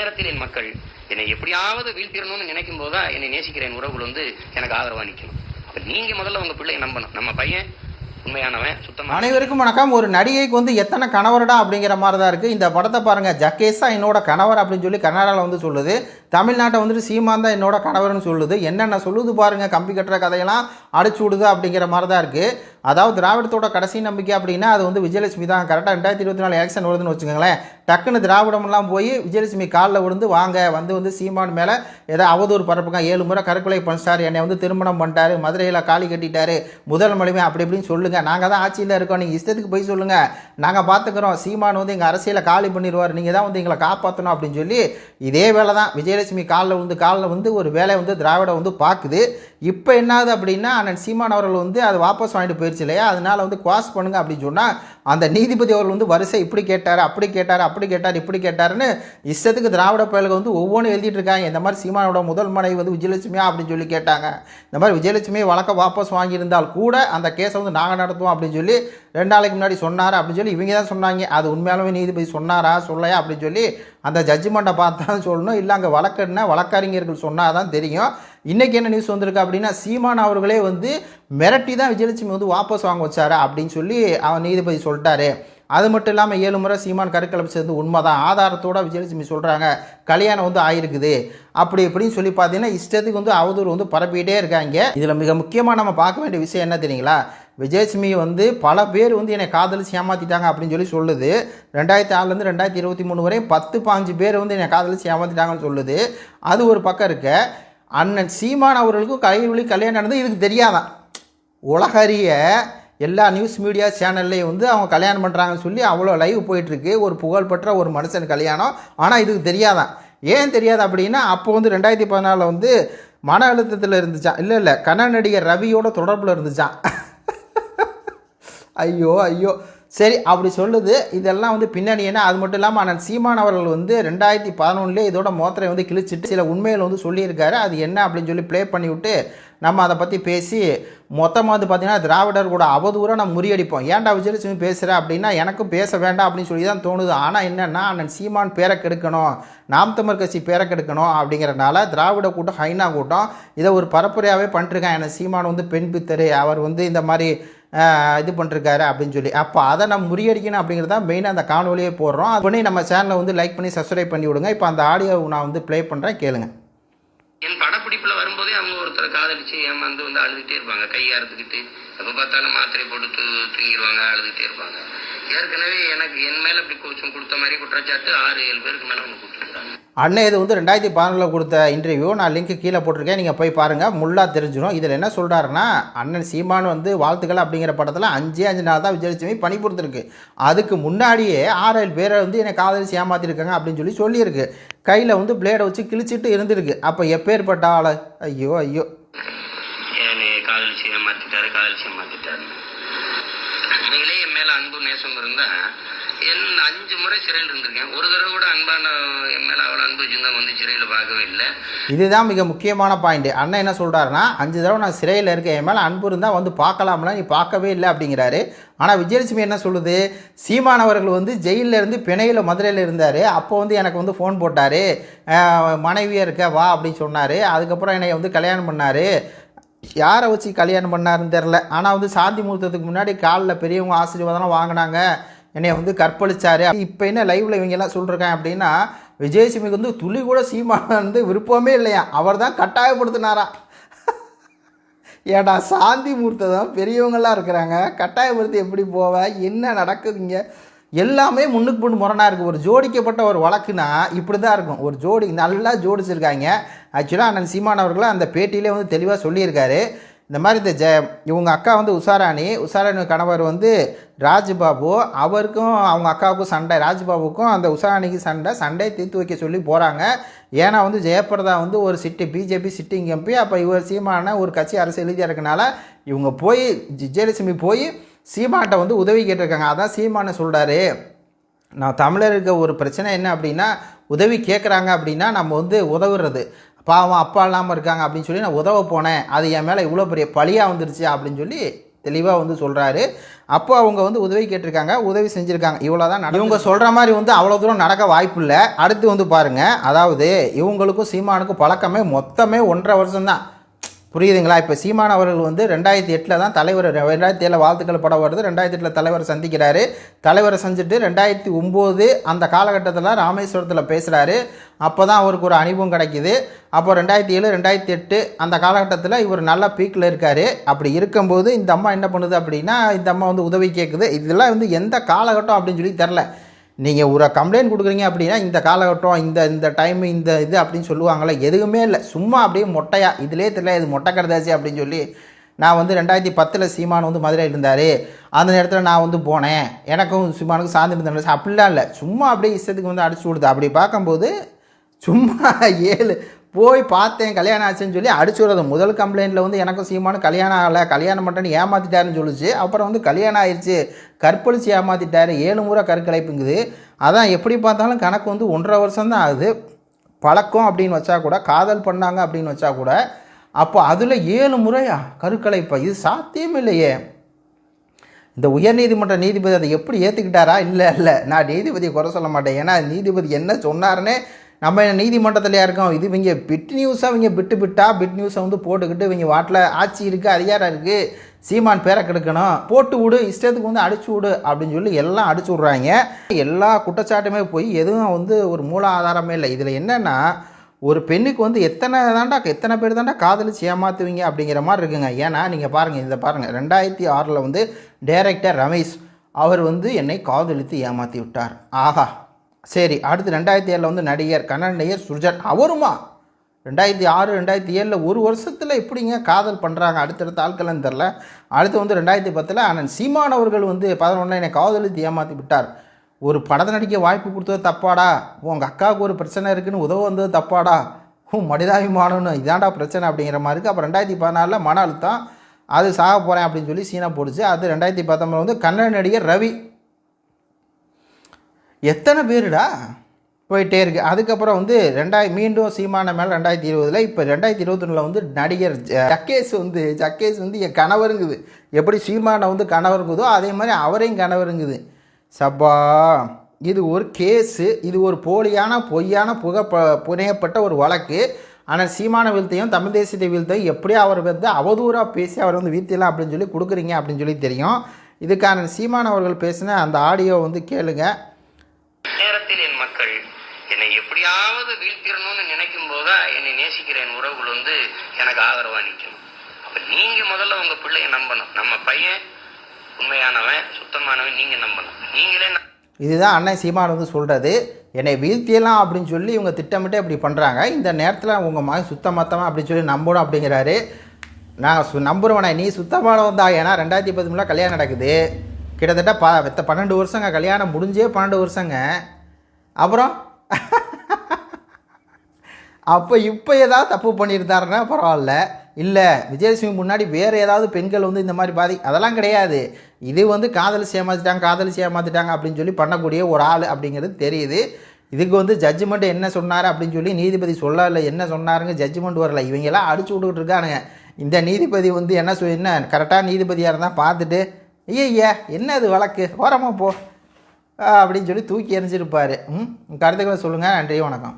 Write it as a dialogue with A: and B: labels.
A: நேரத்தில் என் மக்கள் என்னை எப்படியாவது வீழ்த்திடணும்னு நினைக்கும் போதுதான் என்னை நேசிக்கிற என் உறவுகள் எனக்கு ஆதரவா நிக்கணும். அப்ப நீங்க முதல்ல உங்க பிள்ளையை நம்பணும். நம்ம பையன் உண்மையானவன், சுத்தமா.
B: அனைவருக்கும் வணக்கம். ஒரு நடிகைக்கு எத்தனை கணவரடா அப்படிங்கிற மாதிரி தான் இருக்குது. இந்த படத்தை பாருங்கள். ஜக்கேஷா என்னோட கணவர் அப்படின்னு சொல்லி கன்னடாவில் சொல்லுது. தமிழ்நாட்டை சீமான் தான் என்னோட கணவர்னு சொல்லுது. என்னென்ன சொல்லுது பாருங்கள். கம்பி கட்டுற கதையெல்லாம் அடிச்சு விடுது அப்படிங்கிற மாதிரி தான் இருக்குது. அதாவது திராவிடத்தோட கடைசி நம்பிக்கை அப்படின்னா அது விஜயலட்சுமி தான். கரெக்டாக 2024 எலெக்ஷன் வருதுன்னு வச்சுக்கோங்களேன். டக்குன்னு திராவிடமெல்லாம் போய் விஜயலட்சுமி காலில் விழுந்து வாங்க சீமான் மேலே ஏதோ அவதூறு பரப்புங்க. 7 முறை கருக்கொலை பண்ணிட்டார், என்னை திருமணம் பண்ணிட்டாரு, மதுரையில் காலி கட்டிட்டாரு, முதல் மொழிமை அப்படி இப்படின்னு சொல்லுங்கள். நாங்கள் தான் ஆட்சியில் இருக்கோம், நீங்கள் இஷ்டத்துக்கு போய் சொல்லுங்கள், நாங்கள் பார்த்துக்குறோம். சீமான் எங்கள் அரசியலை காலி பண்ணிடுவார், நீங்கள் தான் எங்களை காப்பாற்றணும் அப்படின்னு சொல்லி இதே வேலை தான் விஜயலட்சுமி காலில் ஒரு வேலை திராவிடம் பார்க்குது. இப்போ என்னாது அப்படின்னா அண்ணன் சீமான் அவர்கள் அது வாபஸ் வாங்கிட்டு போயிடுச்சு இல்லையா, அதனால் குவாஸ் பண்ணுங்க அப்படின்னு சொன்னால் அந்த நீதிபதி அவர்கள் வரிசை இப்படி கேட்டார், அப்படி கேட்டார், அப்படி கேட்டார், இப்படி கேட்டாருன்னு இஷ்டத்துக்கு திராவிட பயல்கள் ஒவ்வொன்றும் எழுதிட்டு இருக்காங்க. இந்த மாதிரி சீமானோட முதல் மனைவி விஜயலட்சுமியா அப்படின்னு சொல்லி கேட்டாங்க. இந்த மாதிரி விஜயலட்சுமி வழக்க வாபஸ் வாங்கியிருந்தால் கூட அந்த கேஸை நாங்கள் நடத்துவோம் அப்படின்னு சொல்லி 2 நாளைக்கு முன்னாடி சொன்னார் அப்படின்னு சொல்லி இவங்க தான் சொன்னாங்க. அது உண்மையாலுமே நீதிபதி சொன்னாரா சொல்லையா அப்படின்னு சொல்லி அந்த ஜட்ஜ்மெண்ட்டை பார்த்தா தான் சொல்லணும். இல்லை அங்கே வழக்கறிஞர்கள் சொன்னால் தான் தெரியும். இன்றைக்கி என்ன நியூஸ் வந்திருக்கு அப்படின்னா சீமான் அவர்களே மிரட்டி தான் விஜயலட்சுமி வாபஸ் வாங்க வச்சாரு அப்படின்னு சொல்லி அவன் நீதிபதி சொல்லிட்டாரு. அது மட்டும் இல்லாமல் 7 முறை சீமான் கருக்கலைச்சது உண்மை தான், ஆதாரத்தோடு விஜயலட்சுமி சொல்கிறாங்க, கல்யாணம் ஆயிருக்குது அப்படி இப்படின்னு சொல்லி பார்த்தீங்கன்னா இஷ்டத்துக்கு அவதூறு பரப்பிக்கிட்டே இருக்காங்க. இதில் மிக முக்கியமாக நம்ம பார்க்க வேண்டிய விஷயம் என்ன தெரியுங்களா, விஜயலட்சுமி பல பேர் என்னை காதலிச்சு ஏமாற்றிட்டாங்க அப்படின்னு சொல்லி சொல்லுது. 2006 2023 வரை 10-15 பேர் என்னை காதலிச்சு ஏமாற்றிட்டாங்கன்னு சொல்லுது. அது ஒரு பக்கம் இருக்க, அண்ணன் சீமான் அவர்களுக்கும் கைவழி கல்யாணம் நடந்து இதுக்கு தெரியாதான். உலகறிய எல்லா நியூஸ் மீடியா சேனல்லையும் அவங்க கல்யாணம் பண்ணுறாங்கன்னு சொல்லி அவ்வளோ லைவ் போயிட்டுருக்கு. ஒரு புகழ்பெற்ற ஒரு மனுஷன் கல்யாணம். ஆனால் இதுக்கு தெரியாதான். ஏன் தெரியாது அப்படின்னா அப்போ 2014 மன அழுத்தத்தில் இருந்துச்சான். இல்லை கன்னட நடிகர் ரவியோட தொடர்பில் இருந்துச்சான். ஐயோ ஐயோ சரி அப்படி சொல்லுது. இதெல்லாம் பின்னணி என்ன. அது மட்டும் இல்லாமல் அண்ணன் சீமான் அவர்கள் 2011 இதோட மோத்திரை கிழிச்சிட்டு சில உண்மைகள் சொல்லியிருக்காரு. அது என்ன அப்படின்னு சொல்லி ப்ளே பண்ணி விட்டு நம்ம அதை பற்றி பேசி மொத்தமாக பார்த்தீங்கன்னா திராவிடர் கூட அவதூறாக நம்ம முறியடிப்போம். ஏன்டா விஜயலட்சுமி பேசுகிற அப்படின்னா எனக்கும் பேச வேண்டாம் அப்படின்னு சொல்லி தான் தோணுது. ஆனால் என்னென்னா அண்ணன் சீமான் பேரை கெடுக்கணும், நாம் தமிழர் கட்சி பேரை கெடுக்கணும் அப்படிங்கிறனால திராவிட கூட்டம் ஹைனா கூட்டம் இதை ஒரு பரப்புரையாகவே பண்ணிருக்காங்க. அண்ணன் சீமான் பெண் பித்தரு, அவர் இந்த மாதிரி இது பண்ணிருக்காரு அப்படின்னு சொல்லி. அப்போ அதை நம்ம முறியடிக்கணும் அப்படிங்கிறது தான் மெயினாக அந்த காணொலியே போடுறோம். அது பண்ணி நம்ம சேனலை லைக் பண்ணி சப்ஸ்கிரைப் பண்ணி விடுங்க. இப்போ அந்த ஆடியோ நான் ப்ளே பண்ணுறேன், கேளுங்க.
A: என் படப்பிடிப்புல வரும்போதே அவங்க ஒருத்தர் காதலிச்சு ஏமாந்து அழுதுகிட்டே இருப்பாங்க, கையை அறுத்துக்கிட்டு எப்போ பார்த்தாலும் மாத்திரை போட்டு தூங்கிடுவாங்க, அழுதுகிட்டே இருப்பாங்க. ஏற்கனவே எனக்கு என் மேல இப்படி கோச்சம் கொடுத்த மாதிரி குற்றச்சாட்டு 6-7 பேருக்கு மேல அவங்க கொடுத்துருக்காங்க.
B: அண்ணன் இது 2014 கொடுத்த இன்டர்வியூ நான் லிங்க் கீழே போட்டிருக்கேன், நீங்கள் போய் பாருங்கள், முள்ளாக தெரிஞ்சிடும். இதில் என்ன சொல்கிறாருன்னா அண்ணன் சீமான் வாழ்த்துக்கள் அப்படிங்கிற படத்தில் 5 நாள் தான் விஜயலட்சுமி பணிபுரிந்துருக்கு. அதுக்கு முன்னாடியே 6-7 பேரை என்னை காதலிச்சு ஏமாற்றிருக்காங்க அப்படின்னு சொல்லியிருக்கு. கையில் பிளேடை வச்சு கிழிச்சிட்டு இருந்திருக்கு. அப்போ எப்பேற்பட்ட ஆளை. ஐயோ ஐயோ
A: காதலிச்சு ஏமாற்றிட்டாரு உண்மையிலே என் மேல அன்பு நேசம் இருந்தா 5 முறை சிறையில் இருந்திருக்கேன். ஒரு தடவை கூட அன்பான என் மேல அவ்வளோ அன்பு வச்சிருந்தா சிறையில் பார்க்கவே இல்லை. இதுதான் மிக முக்கியமான பாயிண்ட். அண்ணன் என்ன சொல்கிறாருன்னா 5 தடவை நான் சிறையில் இருக்கேன், என் மேலே அன்பு இருந்தால் பார்க்கலாம்னா நீ பார்க்கவே இல்லை அப்படிங்கிறாரு. ஆனால் விஜயலட்சுமி என்ன சொல்லுது, சீமான் அவர்கள் ஜெயிலில் இருந்து பிணையில் மதுரையில் இருந்தார். அப்போ எனக்கு ஃபோன் போட்டார், மனைவியாக இருக்க வா அப்படின்னு சொன்னார். அதுக்கப்புறம் என்னை கல்யாணம் பண்ணார். யாரை வச்சு கல்யாணம் பண்ணாருன்னு தெரில. ஆனால் சாந்தி முகூர்த்தத்துக்கு முன்னாடி காலில் பெரியவங்க ஆசீர்வாதம் வாங்கினாங்க, என்னை கற்பழிச்சாரு. இப்போ என்ன லைவில் இவங்கெல்லாம் சொல்லிருக்காங்க அப்படின்னா விஜயலட்சுமிக்கு துளி கூட சீமான் விருப்பமே இல்லையா, அவர் தான் கட்டாயப்படுத்தினாரா. ஏடா சாந்தி முகூர்த்தம் தான் பெரியவங்களாம் இருக்கிறாங்க, கட்டாயப்படுத்தி எப்படி போவ, என்ன நடக்குதுங்க. எல்லாமே முன்னுக்கு முன்னு முரணாக இருக்குது. ஒரு ஜோடிக்கப்பட்ட ஒரு வழக்குனா இப்படி தான் இருக்கும். ஒரு ஜோடி நல்லா ஜோடிச்சிருக்காங்க. ஆக்சுவலாக அண்ணன் சீமான் அவர்களை அந்த பேட்டியிலே தெளிவாக சொல்லியிருக்காரு. இந்த மாதிரி இவங்க அக்கா உஷாராணி கணவர் ராஜ்பாபு, அவருக்கும் அவங்க அக்காவுக்கும் சண்டை, ராஜ்பாபுக்கும் அந்த உஷாராணிக்கு சண்டை தீர்த்து வைக்க சொல்லி போகிறாங்க. ஏன்னா ஜெயபிரதா ஒரு பிஜேபி சிட்டிங் எம்பி. அப்போ இவர் சீமான ஒரு கட்சி அரசு எழுதியா இருக்கனால இவங்க போய் விஜயலட்சுமி போய் சீமான்கிட்ட உதவி கேட்டிருக்காங்க. அதான் சீமானை சொல்கிறாரு, நான் தமிழருக்கு ஒரு பிரச்சனை என்ன அப்படின்னா உதவி கேட்குறாங்க அப்படின்னா நம்ம உதவுறது, பாவம் அப்பா இல்லாமல் இருக்காங்க அப்படின்னு சொல்லி நான் உதவ போனேன், அது என் மேலே இவ்வளோ பெரிய பழியாக வந்துருச்சு அப்படின்னு சொல்லி
B: தெளிவாக வந்து சொல்கிறாரு. அப்போ அவங்க வந்து உதவி கேட்டிருக்காங்க, உதவி செஞ்சுருக்காங்க. இவ்வளோ தான். இவங்க சொல்கிற மாதிரி வந்து அவ்வளோ தூரம் நடக்க வாய்ப்பு இல்லை. அடுத்து வந்து பாருங்கள், அதாவது இவங்களுக்கும் சீமானுக்கும் பழக்கமே மொத்தமே 1.5 வருஷம்தான். புரியுதுங்களா? இப்போ சீமான் அவர்கள் வந்து 2008 தான் தலைவர், 2007 வாழ்த்துக்கள் படம் வருது, 2008 தலைவரை சந்திக்கிறாரு. தலைவரை செஞ்சுட்டு 2009 அந்த காலகட்டத்தில் ராமேஸ்வரத்தில் பேசுகிறாரு. அப்போ தான் அவருக்கு ஒரு அனுபவம் கிடைக்கிது. அப்போ 2007 2008 அந்த காலகட்டத்தில் இவர் நல்லா பீக்கில் இருக்கார். அப்படி இருக்கும்போது இந்த அம்மா என்ன பண்ணுது அப்படின்னா, இந்த அம்மா வந்து உதவி கேட்குது. இதெல்லாம் வந்து எந்த காலகட்டம் அப்படின்னு சொல்லி தெரில. நீங்கள் ஒரு கம்ப்ளைண்ட் கொடுக்குறீங்க அப்படின்னா இந்த காலகட்டம், இந்த டைமு, இந்த இது அப்படின்னு சொல்லுவாங்களே, எதுவுமே இல்லை. சும்மா அப்படியே மொட்டையாக இதிலே தெரியல இது மொட்டை கடைதாச்சு அப்படின்னு சொல்லி, நான் வந்து 2010 சீமான் வந்து மதுரையில் இருந்தார், அந்த நேரத்தில் நான் வந்து போனேன், எனக்கும் சீமானுக்கும் சாந்தி இருந்தேன், அப்படிலாம் இல்லை. சும்மா அப்படியே இஷ்டத்துக்கு வந்து அடிச்சு விடுது. அப்படி பார்க்கும்போது சும்மா 7 போய் பார்த்தேன் கல்யாணம் ஆச்சுன்னு சொல்லி அடிச்சு விடுறது. முதல் கம்ப்ளைண்ட்டில் வந்து எனக்கும் சீமானும் கல்யாணம் ஆகலை, கல்யாணம் பண்ணுறேன்னு ஏமாற்றிட்டாருன்னு சொல்லிச்சு. அப்புறம் வந்து கல்யாணம் ஆயிடுச்சு, கற்பழிச்சு ஏமாற்றிட்டாரு, 7 முறை கருக்கலைப்புங்குது. அதான் எப்படி பார்த்தாலும் கணக்கு வந்து 1.5 வருஷம் தான் ஆகுது. பழக்கம் அப்படின்னு வச்சா கூட, காதல் பண்ணாங்க அப்படின்னு வச்சா கூட, அப்போ அதில் 7 முறையா கருக்கலைப்பா? இது சாத்தியம் இல்லையே. இந்த உயர்நீதிமன்ற நீதிபதி அதை எப்படி ஏற்றுக்கிட்டாரா? இல்லை, நான் நீதிபதியை குறை சொல்ல மாட்டேன். ஏன்னா நீதிபதி என்ன சொன்னார்னே, நம்ம நீதிமன்றத்தில் இருக்கோம். இது இவங்க பிட் நியூஸாக இவங்க பிட் நியூஸை வந்து போட்டுக்கிட்டு இவங்க வாட்டில் ஆட்சி இருக்குது, அதிகாரம் இருக்குது, சீமான் பேரை கெடுக்கணும், போட்டு விடு, இஷ்டத்துக்கு வந்து அடிச்சு விடு அப்படின்னு சொல்லி எல்லாம் அடிச்சு விட்றாங்க. எல்லா குற்றச்சாட்டுமே போய் எதுவும் வந்து ஒரு மூல ஆதாரமே இல்லை. இதில் என்னென்னா, ஒரு பெண்ணுக்கு வந்து எத்தனை பேர் தாண்டா காதலிச்சு ஏமாற்றுவீங்க அப்படிங்கிற மாதிரி இருக்குங்க. ஏன்னா நீங்கள் பாருங்கள், இதை பாருங்கள், 2006 வந்து டைரக்டர் ரமேஷ் அவர் வந்து என்னை காதலித்து ஏமாற்றி விட்டார். ஆஹா, சரி. அடுத்து 2007 வந்து கன்னட நடிகர் சுர்ஜன், அவருமா 2006 2007 ஒரு வருஷத்தில் எப்படிங்க காதல் பண்ணுறாங்க அடுத்தடுத்த ஆட்கள்னு தெரில. அடுத்து வந்து 2010 அண்ணன் சீமான் அவர்கள் வந்து 11 என்னை காதலித்து ஏமாற்றி விட்டார். ஒரு படத்தை நடிக்க வாய்ப்பு கொடுத்தது தப்பாடா? உங்கள் அக்காவுக்கு ஒரு பிரச்சனை இருக்குன்னு உதவ வந்தது தப்பாடா? மனிதாபிமானம்னு இதாண்டா பிரச்சனை அப்படிங்கிற மாதிரி இருக்குது. அப்போ 2014 மன அழுத்தம், அது சாக போகிறேன் அப்படின்னு சொல்லி சீனா போடுச்சு. அது 2019 வந்து கன்னட நடிகர் ரவி. எத்தனை பேருடா போயிட்டே இருக்குது. அதுக்கப்புறம் வந்து மீண்டும் சீமான மேலே 2020, இப்போ 2021 வந்து நடிகர் ஜக்கேஷ் வந்து என் கணவருங்குது. எப்படி சீமானை வந்து கணவருங்குதோ அதே மாதிரி அவரையும் கணவருங்குது. சப்பா, இது ஒரு கேஸு, இது ஒரு பொய்யான புனையப்பட்ட ஒரு வழக்கு. ஆனால் சீமான வீழ்த்தையும் தமிழ் தேசியத்தை வீழ்த்தையும் எப்படியோ அவர் வந்து அவதூறாக பேசி அவர் வந்து வீழ்த்திடலாம் அப்படின்னு சொல்லி கொடுக்குறீங்க அப்படின்னு சொல்லி தெரியும். இதுக்கான சீமான் அவர்கள் பேசின அந்த ஆடியோ வந்து கேளுங்க.
C: நேரத்தில் என் மக்கள் என்னை எப்படியாவது வீழ்த்திடணும்னு நினைக்கும் போதா என்னை நேசிக்கிற என் உறவுகள் வந்து எனக்கு ஆதரவா நிற்கணும். அப்ப நீங்க முதல்ல உங்க பிள்ளைய நம்பணும். நம்ம பையன் உண்மையானவன், சுத்தமானவன், நீங்க நம்பணும். நீங்களே
B: இதுதான் அண்ணன் சீமான் வந்து சொல்கிறது. என்னை வீழ்த்தியலாம் அப்படின்னு சொல்லி இவங்க திட்டமிட்டு இப்படி பண்ணுறாங்க. இந்த நேரத்தில் உங்கள் மகன் சுத்தமத்தவன் அப்படின்னு சொல்லி நம்பணும் அப்படிங்கிறாரு. நான் நம்புகிறவனே, நீ சுத்தமானவன் தான். ஏன்னா 2013 கல்யாணம் நடக்குது. கிட்டத்தட்ட 12 வருஷங்க, கல்யாணம் முடிஞ்சே 12 வருஷங்க. அப்புறம் அப்போ இப்போ ஏதாவது தப்பு பண்ணியிருந்தாருன்னா பரவாயில்ல. இல்லை, விஜயலட்சுமி முன்னாடி வேறு ஏதாவது பெண்கள் வந்து இந்த மாதிரி அதெல்லாம் கிடையாது. இது வந்து காதலிச்சு ஏமாற்றிட்டாங்க அப்படின்னு சொல்லி பண்ணக்கூடிய ஒரு ஆள் அப்படிங்கிறது தெரியுது. இதுக்கு வந்து ஜட்ஜ்மெண்ட் என்ன சொன்னார் அப்படின்னு சொல்லி நீதிபதி சொல்லலை. என்ன சொன்னாருங்க, ஜட்ஜ்மெண்ட் வரல. இவங்கெல்லாம் அடிச்சு விட்டுக்கிட்டு இருக்கானுங்க. இந்த நீதிபதி வந்து என்ன கரெக்டாக நீதிபதியாக இருந்தால் பார்த்துட்டு, ஐயா என்ன அது வழக்கு, ஓரமாக போ அப்படின்னு சொல்லி தூக்கி எறிஞ்சிருப்பார். கருத்துக்களை சொல்லுங்கள். நன்றி, வணக்கம்.